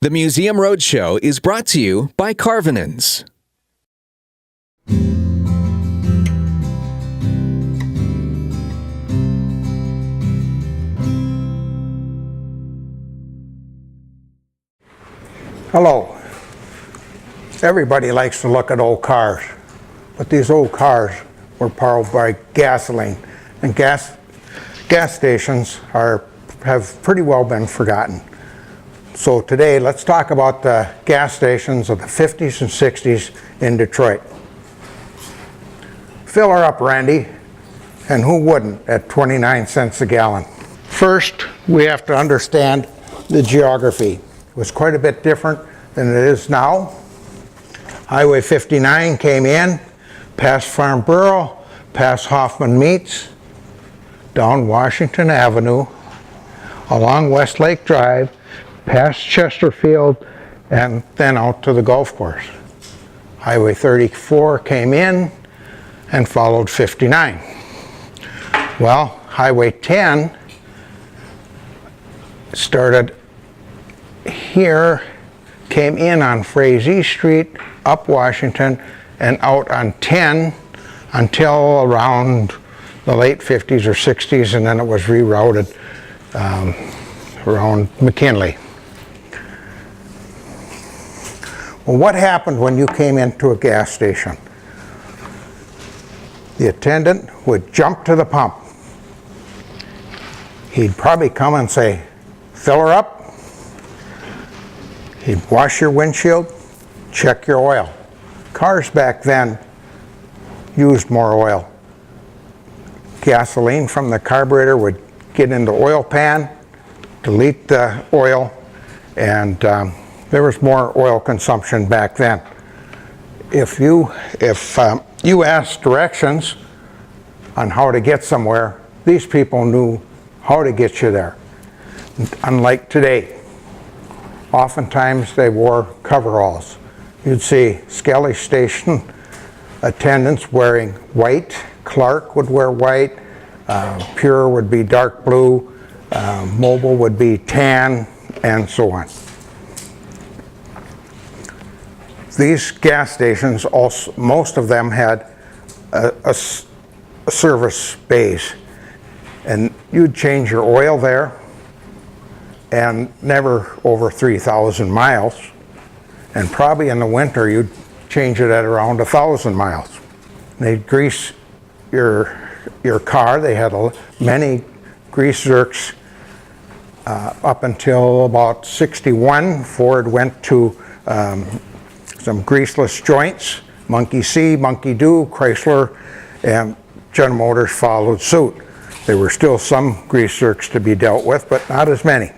The Museum Roadshow is brought to you by Carvinens. Hello. Everybody likes to look at old cars, but these old cars were powered by gasoline, and gas stations have pretty well been forgotten. So today, let's talk about the gas stations of the 50s and 60s in Detroit. Fill her up, Randy, and who wouldn't at 29 cents a gallon? First, we have to understand the geography. It was quite a bit different than it is now. Highway 59 came in, past Farnborough, past Hoffman Meats, down Washington Avenue, along Westlake Drive, past Chesterfield, and then out to the golf course. Highway 34 came in and followed 59. Well, Highway 10 started here, came in on Frazee Street, up Washington, and out on 10 until around the late 50s or 60s, and then it was rerouted around McKinley. Well, what happened when you came into a gas station? The attendant would jump to the pump. He'd probably come and say, "Fill her up." He'd wash your windshield, check your oil. Cars back then used more oil. Gasoline from the carburetor would get in the oil pan, delete the oil, and there was more oil consumption back then. If you asked directions on how to get somewhere, these people knew how to get you there. Unlike today, oftentimes they wore coveralls. You'd see Skelly Station attendants wearing white, Clark would wear white, Pure would be dark blue, Mobil would be tan, and so on. These gas stations, also, most of them had a service bays, and you'd change your oil there, and never over 3,000 miles, and probably in the winter you'd change it at around 1,000 miles. They'd grease your car. They had many grease zerks up until about 61. Ford went to some greaseless joints. Monkey See, Monkey Do, Chrysler, and General Motors followed suit. There were still some grease zerks to be dealt with, but not as many.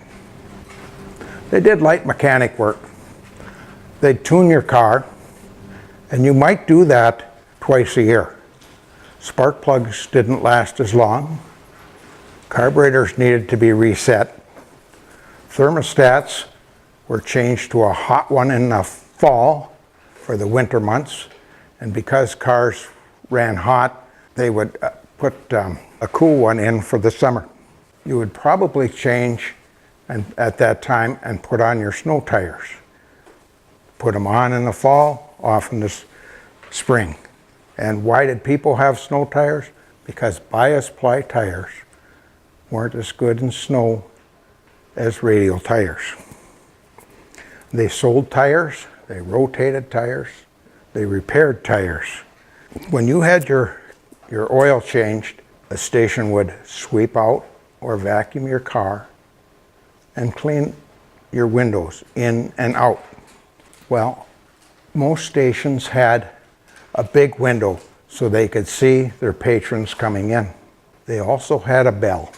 They did light mechanic work. They'd tune your car, and you might do that twice a year. Spark plugs didn't last as long. Carburetors needed to be reset. Thermostats were changed to a hot one in the fall for the winter months, and because cars ran hot, they would put a cool one in for the summer. You would probably change at that time and put on your snow tires. Put them on in the fall, off in the spring. And why did people have snow tires? Because bias ply tires weren't as good in snow as radial tires. They sold tires, they rotated tires, they repaired tires. When you had your oil changed, a station would sweep out or vacuum your car and clean your windows in and out. Well, most stations had a big window so they could see their patrons coming in. They also had a bell,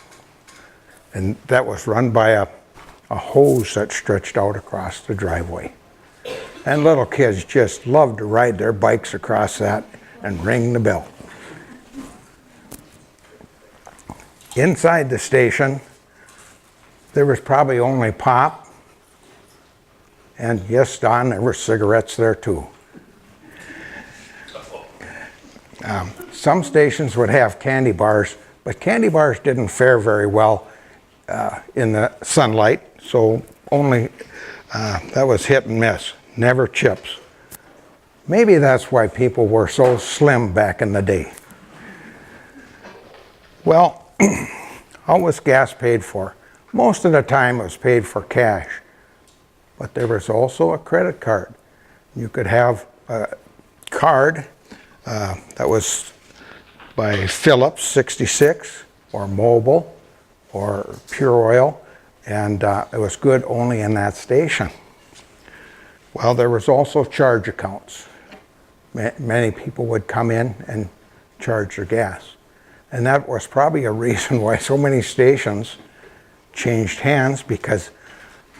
and that was run by a hose that stretched out across the driveway. And little kids just loved to ride their bikes across that and ring the bell. Inside the station, there was probably only pop, and yes, Don, there were cigarettes there too. Some stations would have candy bars, but candy bars didn't fare very well in the sunlight, so only That was hit and miss, never chips. Maybe that's why people were so slim back in the day. Well, how was gas paid for? Most of the time it was paid for cash, but there was also a credit card. You could have a card that was by Phillips 66 or Mobil or Pure Oil, and it was good only in that station. Well, there was also charge accounts. Many people would come in and charge their gas. And that was probably a reason why so many stations changed hands, because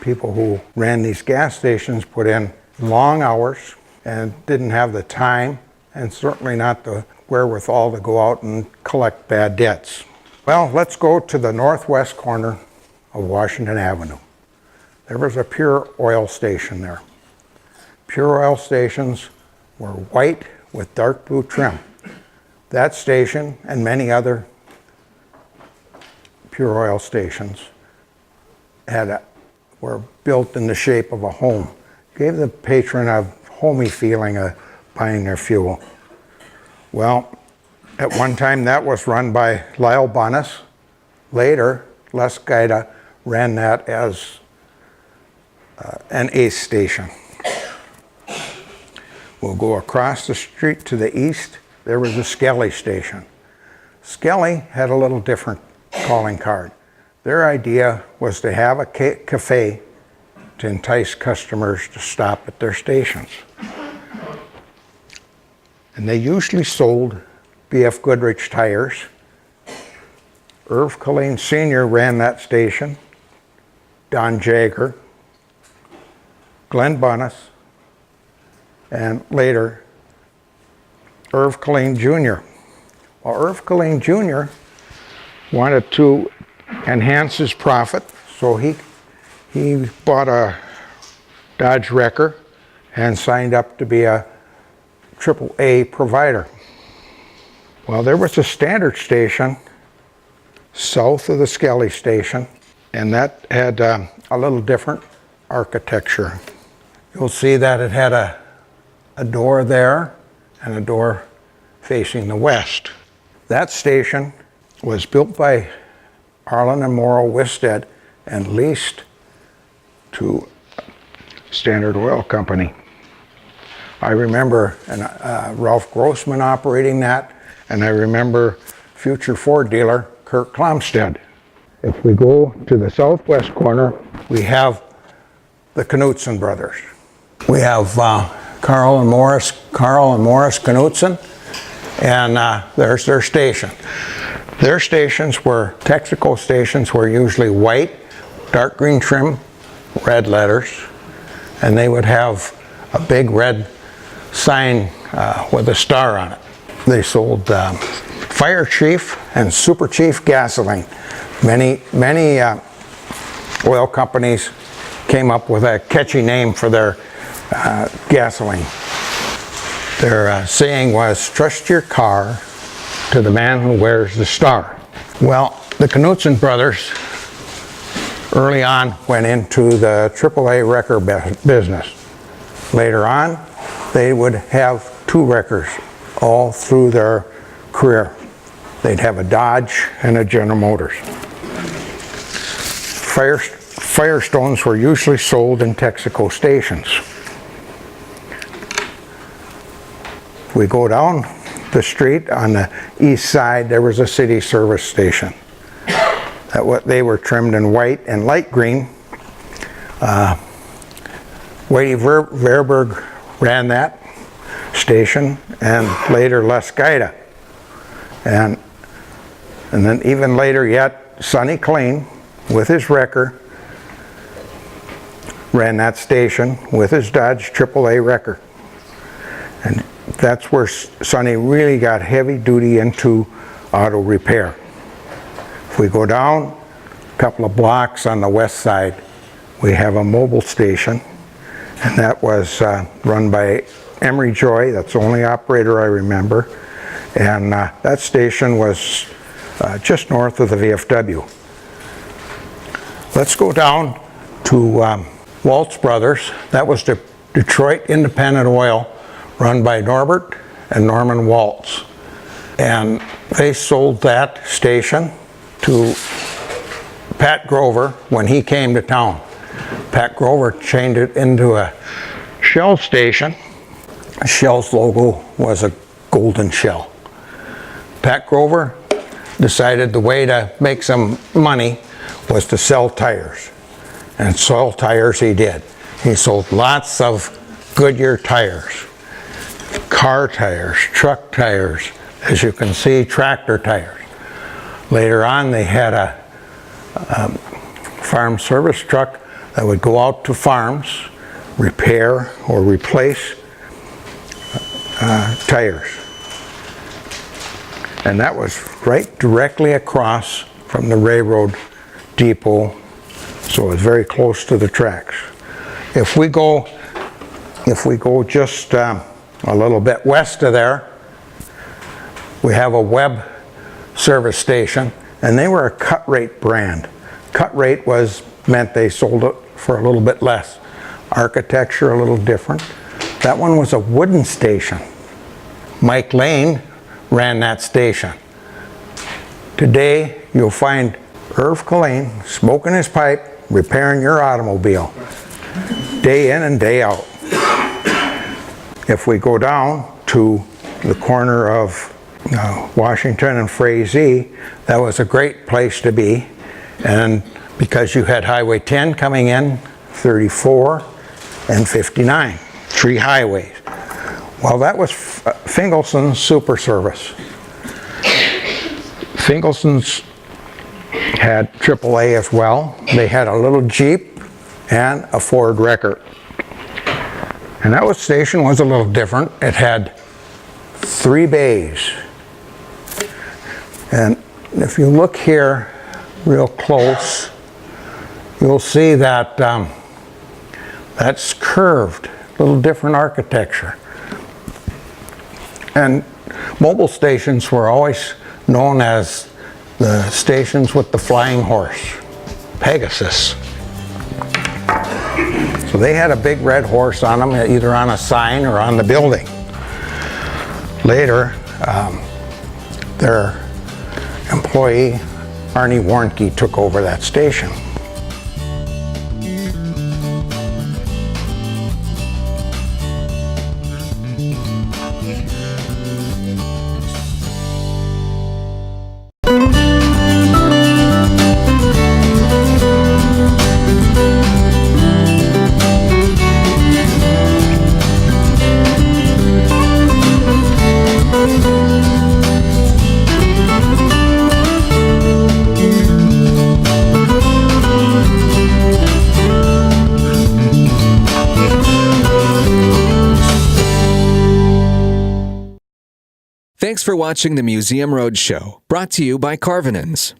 people who ran these gas stations put in long hours and didn't have the time and certainly not the wherewithal to go out and collect bad debts. Well, let's go to the northwest corner of Washington Avenue. There was a Pure Oil station there. Pure Oil stations were white with dark blue trim. That station and many other Pure Oil stations were built in the shape of a home. Gave the patron a homey feeling of buying their fuel. Well, at one time that was run by Lyle Bunnis. Later, Les Gaida ran that as an ace station. We'll go across the street to the east. There was a Skelly station. Skelly had a little different calling card. Their idea was to have a cafe to entice customers to stop at their stations. And they usually sold B.F. Goodrich tires. Irv Killeen Sr. ran that station. Don Jagger, Glenn Bunnis, and later Irv Killeen Jr. Well, Irv Killeen Jr. wanted to enhance his profit, so he bought a Dodge Wrecker and signed up to be a AAA provider. Well, there was a Standard station south of the Skelly station, and that had a little different architecture. You'll see that it had a door there and a door facing the west. That station was built by Arlen and Morrow Wisted and leased to Standard Oil Company. I remember Ralph Grossman operating that, and I remember future Ford dealer Kirk Klomstead. If we go to the southwest corner, we have the Knutson brothers. We have Carl and Morris Knutson, and there's their station. Their stations were, Texaco stations were usually white, dark green trim, red letters, and they would have a big red sign with a star on it. They sold Fire Chief and Super Chief gasoline. Many oil companies came up with a catchy name for their gasoline. Their saying was, "Trust your car to the man who wears the star." Well, the Knutson brothers early on went into the AAA wrecker business. Later on, they would have two wreckers all through their career. They'd have a Dodge and a General Motors. Firestones were usually sold in Texaco stations. If we go down the street on the east side, there was a city service station. They were trimmed in white and light green. Wadey Verberg ran that station, and later Les Gaida. And then even later yet, Sonny Killeen, with his wrecker, ran that station with his Dodge AAA wrecker. And that's where Sonny really got heavy duty into auto repair. If we go down a couple of blocks on the west side, we have a mobile station, and that was run by Emery Joy. That's the only operator I remember. And that station was just north of the VFW. Let's go down to Waltz Brothers. That was the Detroit Independent Oil, run by Norbert and Norman Waltz. And they sold that station to Pat Grover when he came to town. Pat Grover changed it into a Shell station. Shell's logo was a golden shell. Pat Grover decided the way to make some money was to sell tires. And sell tires he did. He sold lots of Goodyear tires, car tires, truck tires, as you can see, tractor tires. Later on they had a farm service truck that would go out to farms, repair or replace tires. And that was right directly across from the railroad depot, so it was very close to the tracks. If we go just a little bit west of there, we have a Webb service station, and they were a cut rate brand. Cut rate meant they sold it for a little bit less. Architecture a little different. That one was a wooden station. Mike Lane ran that station. Today you'll find Irv Collane smoking his pipe, repairing your automobile, day in and day out. If we go down to the corner of Washington and Frazee, that was a great place to be. And because you had Highway 10 coming in, 34 and 59, 3 highways. Well, that was Fingelson's Super Service. Fingelson's had AAA as well. They had a little Jeep and a Ford Wrecker. And that station was a little different. It had 3 bays. And if you look here real close, you'll see that that's curved, a little different architecture. And mobile stations were always known as the stations with the flying horse, Pegasus. So they had a big red horse on them, either on a sign or on the building. Later, their employee, Arnie Warnke, took over that station. Thanks for watching the Museum Roadshow, brought to you by Carvinens.